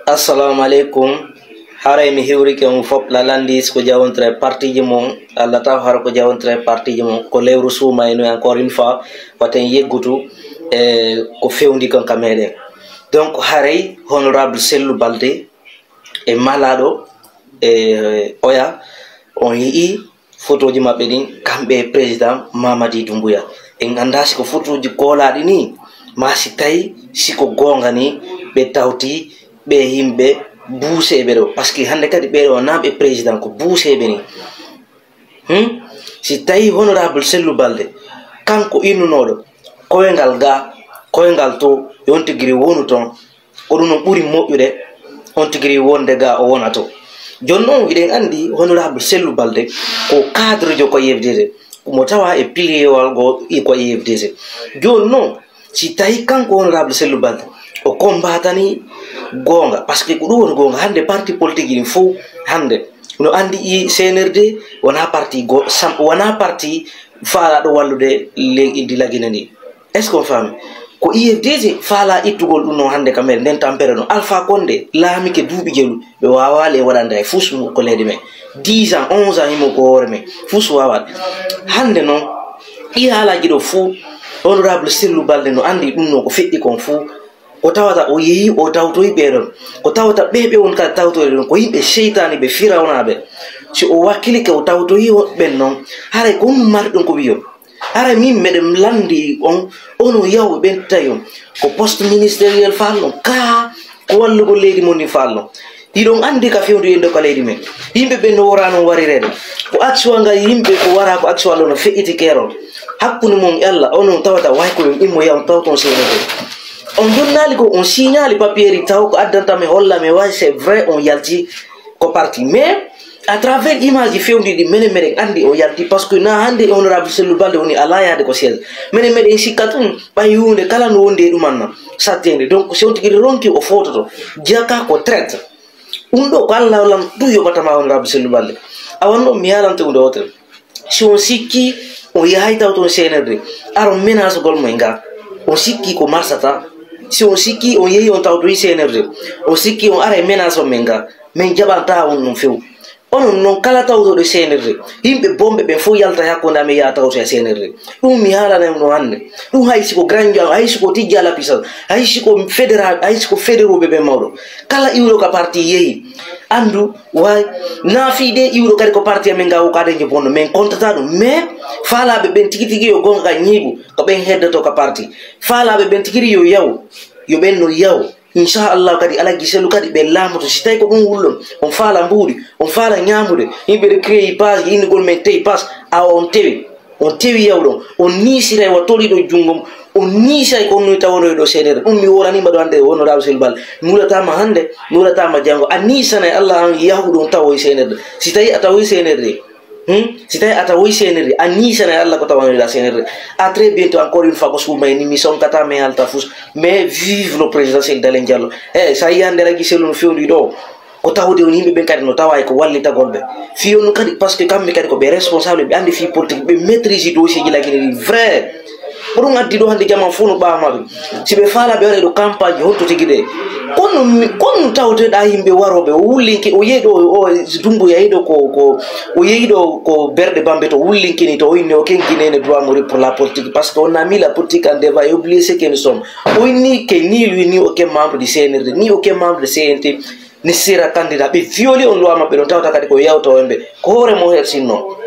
Assalamu alaikum. Haray mi hiwri ke on fop la landis ko jawontre parti ji mon Allah taw har ko jawontre parti ji mon ko lewru suma eno encore une fois waten yeggutu ko fewndi kan kamede. Donc haray honorable Sellou Balde e malado oya on yi photo ji mabbe din kambe président Mamadi Doumbouya en anda ko photo ji koladi ni ma si tay siko gonga ni be tawti be himbe bouse be do parce que hande kadi be do nabe président ko bouse be ni si tay honorable Sellou Balde kanko innunodo koyngal to yonti giri wonu ton oduno buri moƴƴude on tigiri wonde ga o wonato jonnon iden andi honorable Sellou Balde ko cadre jo ko yebdede mo tawa e pilier go e ko yebdede jonnon si tawi kanko honorable Sellou Balde o combatani gonga parce que ko ɗum woni gonga hande parti politique ɗin fo hande no andi i CNRD wona parti go wona parti faalaɗo wallude leydi lagina ndi est ce qu'on fami ko IFDG faala ittugol ɗum no hande kamere nden tampere no Alpha Condé laamike duuɓi jelu ɓe wawale waɗande e fus ko leydi men 10 ans 11 ans himo ko hoore men fus wawaɗe hande noon ɗi haalaji ɗo fuu honorable Sellou Balde no andi ɗum no ko feƴƴi kon fuu ko tawata o yeehi o tawtoyi ɓeɗon ko tawata ɓeɓe won kadi tawtoyde ɗon ko yimɓe seytani ɓe firawnaɓe si o wakkilike o tawtoyi ɓen noon haray ko ɗum mari ɗon ko wiyon haray min meɗen landi on ono yawɓe ɓen tawi ko poste ministériel falno ka ko wallugo leydi mon ni falno ɗiɗon andi ka fewdu yende ko leydi men yimɓe ɓe no wora noon warirede ko action ngal yimɓe ko wara ko action allo no feƴƴiti keerol hakkude mum e Allah onon tawata way ko ɗum immo yaw taw ton senede on jonnali ko on signali papier ri taw ko addantame hollame way c'est vrai on yalti ko parti mais à travers image fewndi ɗi menen meɗen andi o yalti par ce que na hande honorable Sellou Balde woni ala yaade ko siège menen meɗen sikka tun ɓay hunde kala no wondi e ɗumanna sattede donc si on tigui ronki o fototo jiyaka ko traite ɗum ɗo ko Allah lam ɗum yoɓatama honorable Sellou Balde awanno mi yalante hunde wotere si on sikki on yahay taw toon CNRD aron ménage gol moy ga on sikki ko marsata si on sikki on yehi on tawtoyi CNRD on sikki on ara e ménage o men ga min jaɓanta on ɗum few onon noon kala tawtoɗo CNRD yimɓe bomɓe ɓen fof yalta hakkude amin yaha tawto e CNRD ɗum mi haalanam no hannde ɗum hay siko grand jan hay siko tijji ala puissance hay siko fédéral hay siko fédéroɓe ɓen mawɗo kala iwro ka parti yeehi andu way naafiide iwro kadi ko parti amin ga wokadeje bonno min contata ɗum mais faalaɓe ɓen tigi tigi yo gonga ka ñiiɓu ko ɓen heddoto ka parti faalaɓe ɓen tigiri yo yaw yo ɓen no yaw inchallah kadi alagui Sellou kadi ɓe laamoto si tawi ko ɗum wullon on faala mbuuɗi on faala ñaamude yimɓe ɗe créé page innugol men tewi page awa on tewi yawɗon on niisiray wa toliɗo junggom on niisay ko noy tawonoy ɗo seeɗere ɗum mi woranima ɗo hannde honorable Sellou Balde nuulatama hannde nuulatama janngo a niisanay Allah an yahuɗon tawoy CNRD si tawi a tawoy CNRD si tawi a tawoy CNRD a niisanay Allah ko tawanoyɗa CNRD à très bientôt encore une fois ko suuma en émission kata mais halta fus mais vive le président Seydou Dalein Diallo sa yi hannde alagui Sellou no fewndi ɗo ko tawde on yimɓe ɓen kadi no tawa ko wallitagol ɓe fiyonno kadi par ce que kamɓe kadi ko ɓe responsable ɓe andi fi politique ɓe maîtrise dossier ji laguine ɗi vrai ko ɗum addi ɗo hannde jaman fof no ɓawmaɓe si ɓe faala ɓe waɗa ɗo campagne holto tigui ɗe kono tawteɗa yimɓe waroɓe o wullinki o yeeyi ɗo o Doumbouya yeeyi ɗo o yeeyi ɗo ko berɗe bambe to wullinkini to o inni o kenguinene droit mori pour la politique parce que on a mis la politique en débat et oublié ce que nous sommes o inni ke ni lui ni aucun membre du CNRD ni aucun membre de CNT ne sera candidat ɓe violé on loi maɓɓe ɗon tawta kadi ko yawta wonɓe ko hoore mo hersinno